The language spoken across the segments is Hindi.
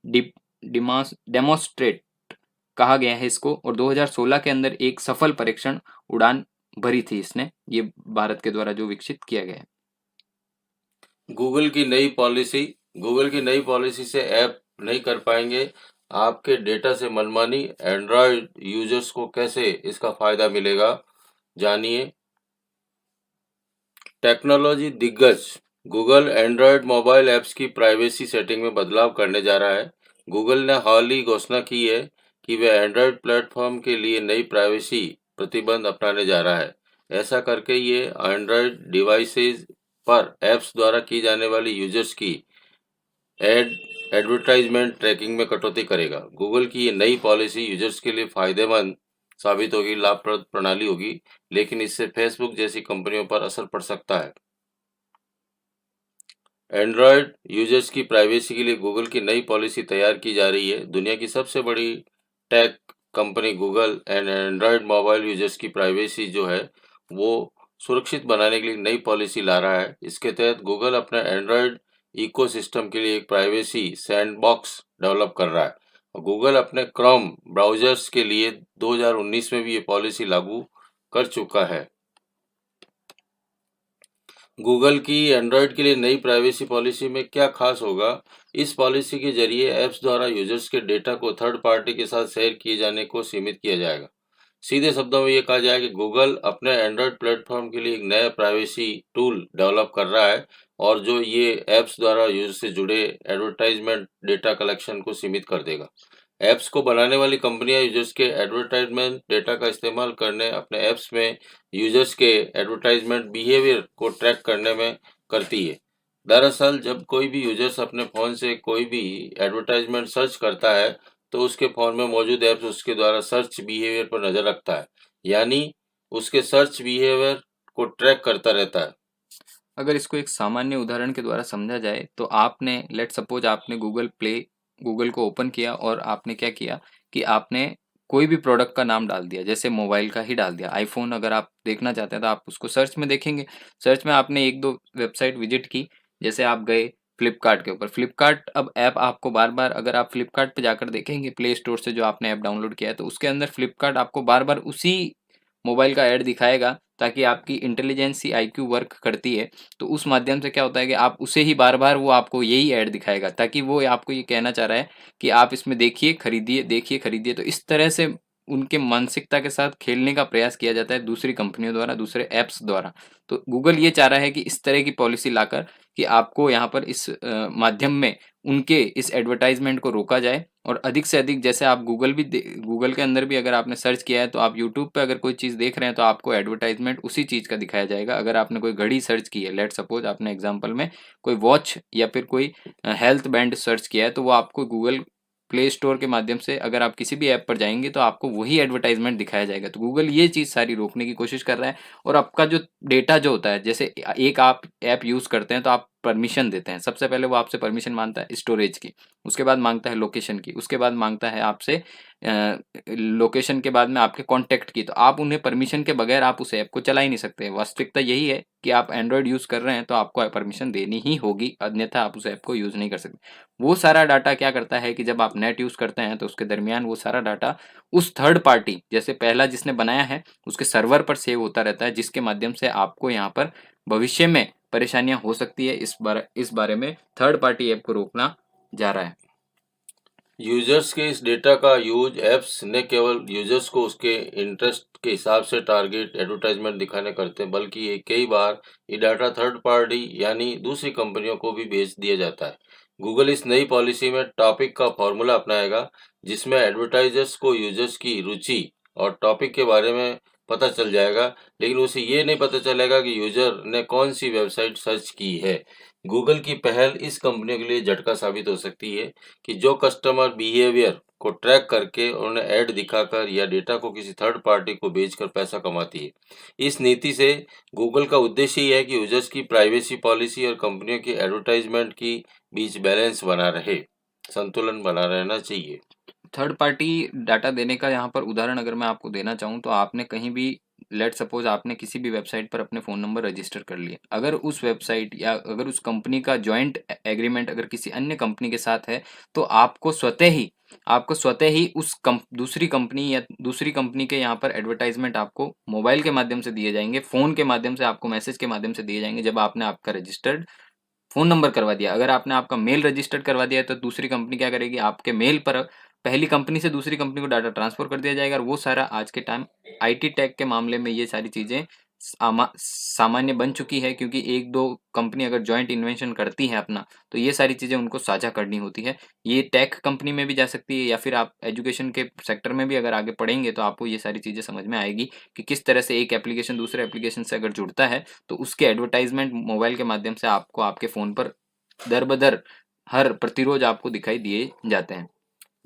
डेमोस्ट्रेट कहा गया है इसको, और 2016 के अंदर एक सफल परीक्षण उड़ान भरी थी इसने, ये भारत के द्वारा जो विकसित किया गया है। गूगल की नई पॉलिसी। गूगल की नई पॉलिसी से ऐप नहीं कर पाएंगे आपके डेटा से मनमानी। एंड्रॉयड यूजर्स को कैसे इसका फायदा मिलेगा, जानिए। टेक्नोलॉजी दिग्गज। गूगल एंड्रॉयड मोबाइल ऐप्स की प्राइवेसी सेटिंग में बदलाव करने जा रहा है। गूगल ने हाल ही घोषणा की है कि वह एंड्रॉयड प्लेटफॉर्म के लिए नई प्राइवेसी प्रतिबंध अपनाने जा रहा है। ऐसा करके ये एंड्रॉयड डिवाइसेज पर ऐप्स द्वारा की जाने वाली यूजर्स की एडवर्टाइजमेंट ट्रैकिंग में कटौती करेगा। गूगल की ये नई पॉलिसी यूजर्स के लिए फायदेमंद साबित होगी, लाभप्रद प्रणाली होगी, लेकिन इससे फेसबुक जैसी कंपनियों पर असर पड़ सकता है। एंड्रॉयड यूजर्स की प्राइवेसी के लिए गूगल की नई पॉलिसी तैयार की जा रही है। दुनिया की सबसे बड़ी tech company Google and Android mobile users की प्राइवेसी जो है वो सुरक्षित बनाने के लिए नई पॉलिसी ला रहा है। इसके तहत गूगल अपने एंड्रॉयड इकोसिस्टम के लिए एक प्राइवेसी सैंडबॉक्स डेवलप कर रहा है, और गूगल अपने क्रोम ब्राउजर्स के लिए 2019 में भी ये पॉलिसी लागू कर चुका है। गूगल की एंड्रॉयड के लिए नई प्राइवेसी पॉलिसी में क्या खास होगा? इस पॉलिसी के जरिए ऐप्स द्वारा यूजर्स के डेटा को थर्ड पार्टी के साथ शेयर किए जाने को सीमित किया जाएगा। सीधे शब्दों में ये कहा जाए कि गूगल अपने एंड्रॉयड प्लेटफॉर्म के लिए एक नया प्राइवेसी टूल डेवलप कर रहा है, और जो ये ऐप्स द्वारा यूजर से जुड़े एडवर्टाइजमेंट डेटा कलेक्शन को सीमित कर देगा। ऐप्स को बनाने वाली कंपनियां यूजर्स के एडवर्टाइजमेंट डेटा का इस्तेमाल करने अपने ऐप्स में यूजर्स के एडवर्टाइजमेंट बिहेवियर को ट्रैक करने में करती है। दरअसल जब कोई भी यूजर्स अपने फ़ोन से कोई भी एडवर्टाइजमेंट सर्च करता है, तो उसके फ़ोन में मौजूद ऐप्स उसके द्वारा सर्च बिहेवियर पर नज़र रखता है, यानी उसके सर्च बिहेवियर को ट्रैक करता रहता है। अगर इसको एक सामान्य उदाहरण के द्वारा समझा जाए तो आपने लेट सपोज आपने गूगल को ओपन किया और आपने क्या किया कि आपने कोई भी प्रोडक्ट का नाम डाल दिया, जैसे मोबाइल का ही डाल दिया, आईफोन अगर आप देखना चाहते हैं तो आप उसको सर्च में देखेंगे। सर्च में आपने एक दो वेबसाइट विजिट की, जैसे आप गए फ्लिपकार्ट के ऊपर। फ्लिपकार्ट अब ऐप आपको बार बार, अगर आप फ्लिपकार्ट पे जाकर देखेंगे प्ले स्टोर से जो आपने ऐप डाउनलोड किया है, तो उसके अंदर फ्लिपकार्ट आपको बार बार उसी मोबाइल का ऐड दिखाएगा, ताकि आपकी इंटेलिजेंसी आईक्यू वर्क करती है। तो उस माध्यम से क्या होता है कि आप उसे ही बार बार वो आपको यही ऐड दिखाएगा, ताकि वो आपको ये कहना चाह रहा है कि आप इसमें देखिए खरीदिए, देखिए खरीदिए। तो इस तरह से उनके मानसिकता के साथ खेलने का प्रयास किया जाता है दूसरी कंपनियों द्वारा, दूसरे ऐप्स द्वारा। तो गूगल ये चाह रहा है कि इस तरह की पॉलिसी लाकर कि आपको यहाँ पर इस माध्यम में उनके इस एडवर्टाइजमेंट को रोका जाए, और अधिक से अधिक, जैसे आप गूगल के अंदर भी अगर आपने सर्च किया है तो आप यूट्यूब पे अगर कोई चीज़ देख रहे हैं तो आपको एडवर्टाइजमेंट उसी चीज़ का दिखाया जाएगा। अगर आपने कोई घड़ी सर्च की है, लेट सपोज आपने एग्जांपल में कोई वॉच या फिर कोई हेल्थ बैंड सर्च किया है, तो वो आपको गूगल प्ले स्टोर के माध्यम से अगर आप किसी भी ऐप पर जाएंगे तो आपको वही एडवर्टाइजमेंट दिखाया जाएगा। तो गूगल ये चीज़ सारी रोकने की कोशिश कर रहा है। और आपका जो डेटा जो होता है, जैसे एक आप ऐप यूज़ करते हैं तो आप परमिशन देते हैं। सबसे पहले वो आपसे परमिशन मांगता है स्टोरेज की, उसके बाद मांगता है लोकेशन की, उसके बाद मांगता है आपसे लोकेशन के बाद में आपके कॉन्टैक्ट की। तो आप उन्हें परमिशन के बगैर आप उस ऐप को चला ही नहीं सकते। वास्तविकता यही है कि आप एंड्रॉयड यूज़ कर रहे हैं तो आपको परमिशन देनी ही होगी, अन्यथा आप उस ऐप को यूज़ नहीं कर सकते। वो सारा डाटा क्या करता है कि जब आप नेट यूज़ करते हैं तो उसके दरमियान वो सारा डाटा उस थर्ड पार्टी, जैसे पहला जिसने बनाया है उसके सर्वर पर सेव होता रहता है, जिसके माध्यम से आपको यहाँ पर भविष्य में परेशानियां हो सकती है। इस बारे में थर्ड पार्टी ऐप को रोकना जा रहा है। यूजर्स के इस डेटा का यूज ऐप्स न केवल यूजर्स को उसके इंटरेस्ट के हिसाब से टारगेट एडवर्टाइजमेंट दिखाने करते हैं, बल्कि ये कई बार ये डाटा थर्ड पार्टी यानी दूसरी कंपनियों को भी भेज दिया जाता है। गूगल इस नई पॉलिसी में टॉपिक का फॉर्मूला अपनाएगा, जिसमें एडवर्टाइजर्स को यूजर्स की रुचि और टॉपिक के बारे में पता चल जाएगा, लेकिन उसे ये नहीं पता चलेगा कि यूजर ने कौन सी वेबसाइट सर्च की है। गूगल की पहल इस कंपनियों के लिए झटका साबित हो सकती है कि जो कस्टमर बिहेवियर को ट्रैक करके उन्हें ऐड दिखाकर या डेटा को किसी थर्ड पार्टी को बेचकर पैसा कमाती है। इस नीति से गूगल का उद्देश्य ये है कि यूजर्स की प्राइवेसी पॉलिसी और कंपनियों की एडवर्टाइजमेंट की बीच बैलेंस बना रहे, संतुलन बना रहना चाहिए। थर्ड पार्टी डाटा देने का यहाँ पर उदाहरण अगर मैं आपको देना चाहूँ तो आपने कहीं भी लेट सपोज आपने किसी भी वेबसाइट पर अपने फ़ोन नंबर रजिस्टर कर लिए, अगर उस वेबसाइट या अगर उस कंपनी का जॉइंट एग्रीमेंट अगर किसी अन्य कंपनी के साथ है, तो आपको स्वतः ही दूसरी कंपनी या दूसरी कंपनी के यहाँ पर एडवर्टाइजमेंट आपको मोबाइल के माध्यम से दिए जाएंगे, फ़ोन के माध्यम से आपको मैसेज के माध्यम से दिए जाएंगे, जब आपने आपका रजिस्टर्ड फ़ोन नंबर करवा दिया। अगर आपने आपका मेल रजिस्टर्ड करवा दिया है, तो दूसरी कंपनी क्या करेगी, आपके मेल पर पहली कंपनी से दूसरी कंपनी को डाटा ट्रांसफ़र कर दिया जाएगा, और वो सारा आज के टाइम आईटी टेक के मामले में ये सारी चीज़ें सामान्य बन चुकी है, क्योंकि 1-2 कंपनी अगर जॉइंट इन्वेंशन करती है अपना, तो ये सारी चीज़ें उनको साझा करनी होती है। ये टेक कंपनी में भी जा सकती है, या फिर आप एजुकेशन के सेक्टर में भी अगर आगे पढ़ेंगे, तो आपको ये सारी चीज़ें समझ में आएगी कि किस तरह से एक एप्लीकेशन दूसरे एप्लीकेशन से अगर जुड़ता है, तो उसके एडवर्टाइज़मेंट मोबाइल के माध्यम से आपको आपके फ़ोन पर दर-ब-दर हर प्रतिरोज आपको दिखाई दिए जाते हैं।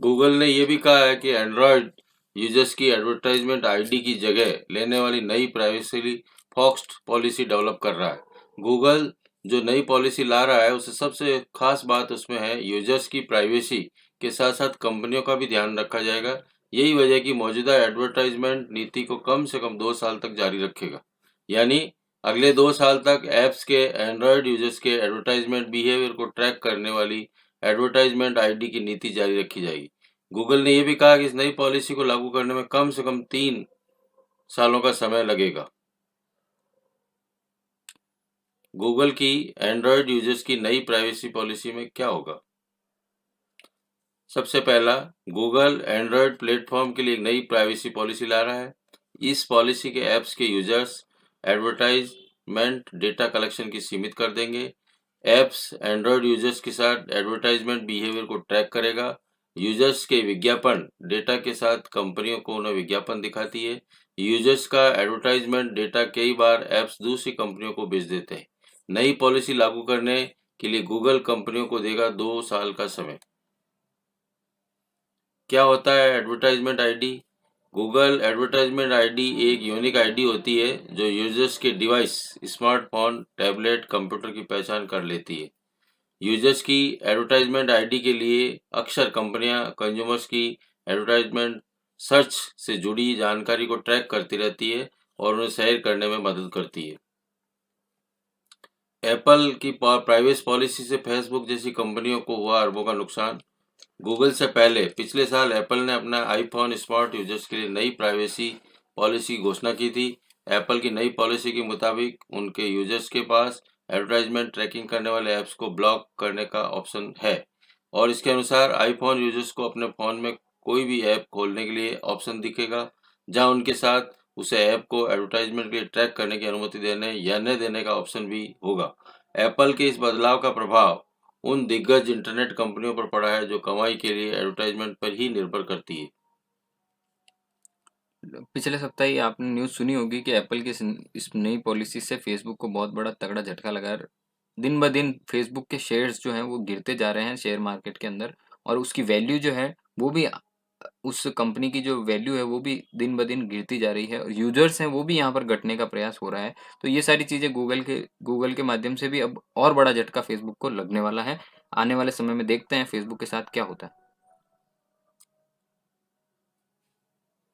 गूगल ने ये भी कहा है कि एंड्रॉयड यूजर्स की एडवर्टाइजमेंट आईडी की जगह लेने वाली नई प्राइवेसी फर्स्ट पॉलिसी डेवलप कर रहा है। गूगल जो नई पॉलिसी ला रहा है, उससे सबसे खास बात उसमें है यूजर्स की प्राइवेसी के साथ साथ कंपनियों का भी ध्यान रखा जाएगा। यही वजह है कि मौजूदा एडवर्टाइजमेंट नीति को कम से कम 2 साल तक जारी रखेगा। यानी अगले 2 साल तक ऐप्स के एंड्रॉयड यूजर्स के एडवर्टाइजमेंट बिहेवियर को ट्रैक करने वाली एडवर्टाइजमेंट आईडी की नीति जारी रखी जाएगी। गूगल ने यह भी कहा कि इस नई पॉलिसी को लागू करने में कम से कम 3 सालों का समय लगेगा। गूगल की एंड्रॉयड यूजर्स की नई प्राइवेसी पॉलिसी में क्या होगा? सबसे पहला, गूगल एंड्रॉयड प्लेटफॉर्म के लिए एक नई प्राइवेसी पॉलिसी ला रहा है। इस पॉलिसी के ऐप्स के यूजर्स एडवर्टाइजमेंट डेटा कलेक्शन की सीमित कर देंगे। ऐप्स एंड्रॉयड यूजर्स के साथ एडवर्टाइजमेंट बिहेवियर को ट्रैक करेगा। यूजर्स के विज्ञापन डेटा के साथ कंपनियों को उन्हें विज्ञापन दिखाती है। यूजर्स का एडवर्टाइजमेंट डेटा कई बार ऐप्स दूसरी कंपनियों को बेच देते हैं। नई पॉलिसी लागू करने के लिए गूगल कंपनियों को देगा 2 साल का समय। क्या होता है advertisement ID? Google advertisement ID एक यूनिक आईडी होती है जो यूजर्स के डिवाइस, स्मार्टफोन, टैबलेट, कंप्यूटर की पहचान कर लेती है। यूजर्स की एडवर्टाइजमेंट आईडी के लिए अक्सर कंपनियां कंज्यूमर्स की एडवर्टाइजमेंट सर्च से जुड़ी जानकारी को ट्रैक करती रहती है और उन्हें शेयर करने में मदद करती है। एप्पल की प्राइवेसी पॉलिसी से फेसबुक जैसी कंपनियों को हुआ अरबों का नुकसान। गूगल से पहले पिछले साल एप्पल ने अपना आईफोन स्मार्ट यूजर्स के लिए नई प्राइवेसी पॉलिसी की घोषणा की थी। एप्पल की नई पॉलिसी के मुताबिक उनके यूजर्स के पास एडवर्टाइजमेंट ट्रैकिंग करने वाले ऐप्स को ब्लॉक करने का ऑप्शन है, और इसके अनुसार आईफोन यूजर्स को अपने फ़ोन में कोई भी ऐप खोलने के लिए ऑप्शन दिखेगा, जहां उनके साथ उसे ऐप को एडवर्टाइजमेंट के लिए ट्रैक करने की अनुमति देने या न देने का ऑप्शन भी होगा। एप्पल के इस बदलाव का प्रभाव उन दिग्गज इंटरनेट कंपनियों पर पड़ा है जो कमाई के लिए एडवर्टाइजमेंट पर ही निर्भर करती है। पिछले सप्ताह ही आपने न्यूज़ सुनी होगी कि एप्पल की इस नई पॉलिसी से फेसबुक को बहुत बड़ा तगड़ा झटका लगा है। दिन ब दिन फेसबुक के शेयर्स जो हैं वो गिरते जा रहे हैं शेयर मार्केट के अंदर, और उसकी वैल्यू जो है वो भी उस कंपनी की जो वैल्यू है वो भी दिन ब दिन गिरती जा रही है, और यूजर्स हैं वो भी यहाँ पर घटने का प्रयास हो रहा है। तो ये सारी चीज़ें गूगल के माध्यम से भी अब और बड़ा झटका फेसबुक को लगने वाला है। आने वाले समय में देखते हैं फेसबुक के साथ क्या होता है।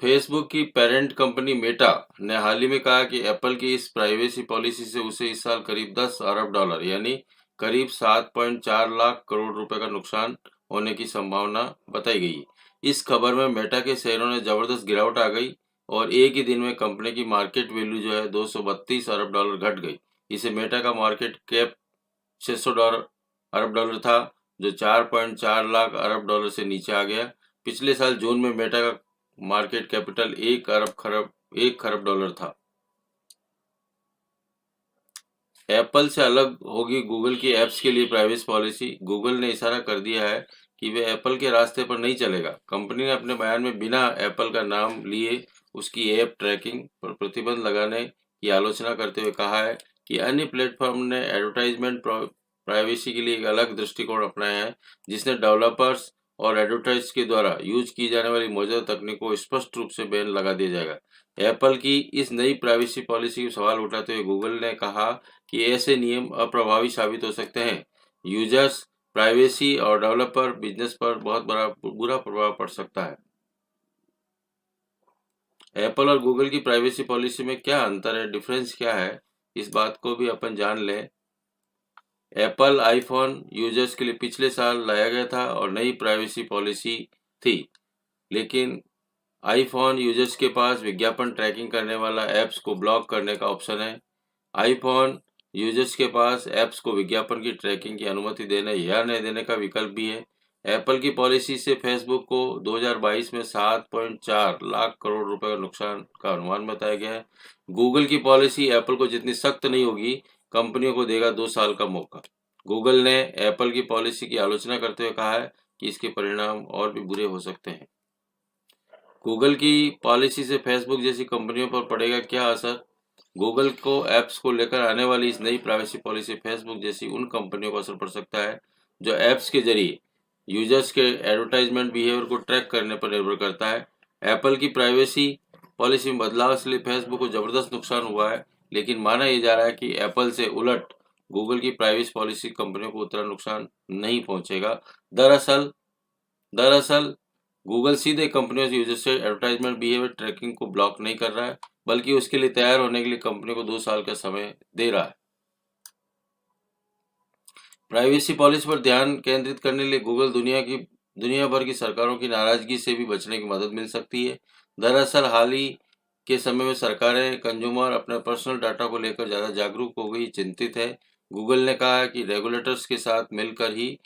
फेसबुक की पेरेंट कंपनी मेटा ने हाल ही में कहा कि एप्पल की इस प्राइवेसी पॉलिसी से उसे इस साल करीब 10 अरब डॉलर यानी करीब 7.4 लाख करोड़ रुपए का नुकसान होने की संभावना बताई गई। इस खबर में मेटा के शेयरों में जबरदस्त गिरावट आ गई और एक ही दिन में कंपनी की मार्केट वैल्यू जो है 232 अरब डॉलर घट गई। इसे मेटा का मार्केट कैप 600 अरब डॉलर था, जो 4.4 लाख अरब डॉलर से नीचे आ गया। पिछले साल जून में मेटा का मार्केट कैपिटल 1 खरब डॉलर था। एप्पल से अलग होगी गूगल की ऐप्स के लिए प्राइवेसी पॉलिसी। गूगल ने इशारा कर दिया है कि वे एप्पल के रास्ते पर नहीं चलेगा। कंपनी ने अपने बयान में बिना एप्पल का नाम लिए उसकी ऐप ट्रैकिंग पर प्रतिबंध लगाने की आलोचना करते हुए कहा है कि अन्य प्लेटफॉर्म ने एडवर्टाइजमेंट प्राइवेसी के लिए एक अलग दृष्टिकोण अपनाया है, जिसने डेवलपर्स और एडवर्टाइज के द्वारा यूज की जाने वाली मौजूदा तकनीकों को स्पष्ट रूप से बैन लगा दिया जाएगा। एप्पल की इस नई प्राइवेसी पॉलिसी पर सवाल उठाते हुए गूगल ने कहा कि ऐसे नियम अप्रभावी साबित हो सकते हैं। यूजर्स, प्राइवेसी और डेवलपर बिजनेस पर बहुत बड़ा बुरा प्रभाव पड़ सकता है। एप्पल और गूगल की प्राइवेसी पॉलिसी में क्या अंतर है, डिफरेंस क्या है, इस बात को भी अपन जान लें। एप्पल आईफोन यूजर्स के लिए पिछले साल लाया गया था और नई प्राइवेसी पॉलिसी थी, लेकिन आईफोन यूजर्स के पास विज्ञापन ट्रैकिंग करने वाला ऐप्स को ब्लॉक करने का ऑप्शन है। आईफोन यूजर्स के पास ऐप्स को विज्ञापन की ट्रैकिंग की अनुमति देने या नहीं देने का विकल्प भी है। एप्पल की पॉलिसी से फेसबुक को 2022 में 7.4 लाख करोड़ रुपए का नुकसान का अनुमान बताया गया है। गूगल की पॉलिसी एप्पल को जितनी सख्त नहीं होगी, कंपनियों को देगा 2 साल का मौका। गूगल ने एप्पल की पॉलिसी की आलोचना करते हुए कहा है कि इसके परिणाम और भी बुरे हो सकते हैं। गूगल की पॉलिसी से फेसबुक जैसी कंपनियों पर पड़ेगा क्या असर? गूगल को ऐप्स को लेकर आने वाली इस नई प्राइवेसी पॉलिसी फेसबुक जैसी उन कंपनियों पर असर पड़ सकता है जो ऐप्स के जरिए यूजर्स के एडवर्टाइजमेंट बिहेवियर को ट्रैक करने पर निर्भर करता है। एप्पल की प्राइवेसी पॉलिसी में बदलाव से फेसबुक को जबरदस्त नुकसान हुआ है, लेकिन माना यह जा रहा है कि एप्पल से उलट गूगल की प्राइवेसी पॉलिसी कंपनियों को उतना नुकसान नहीं पहुंचेगा। दरअसल दरअसल गूगल सीधे कंपनियों से यूजर से एडवर्टाइजमेंट बिहेवियर ट्रैकिंग को ब्लॉक नहीं कर रहा है, बल्कि उसके लिए तैयार होने के लिए कंपनी को 2 साल का समय दे रहा है। प्राइवेसी पॉलिसी पर ध्यान केंद्रित करने के लिए गूगल दुनिया भर की सरकारों की नाराजगी से भी बचने की मदद मिल सकती है। दरअसल हाल ही के समय में सरकारें कंज्यूमर अपने पर्सनल डाटा को लेकर ज़्यादा जागरूक हो गई, चिंतित है। गूगल ने कहा है कि रेगुलेटर्स के साथ मिलकर ही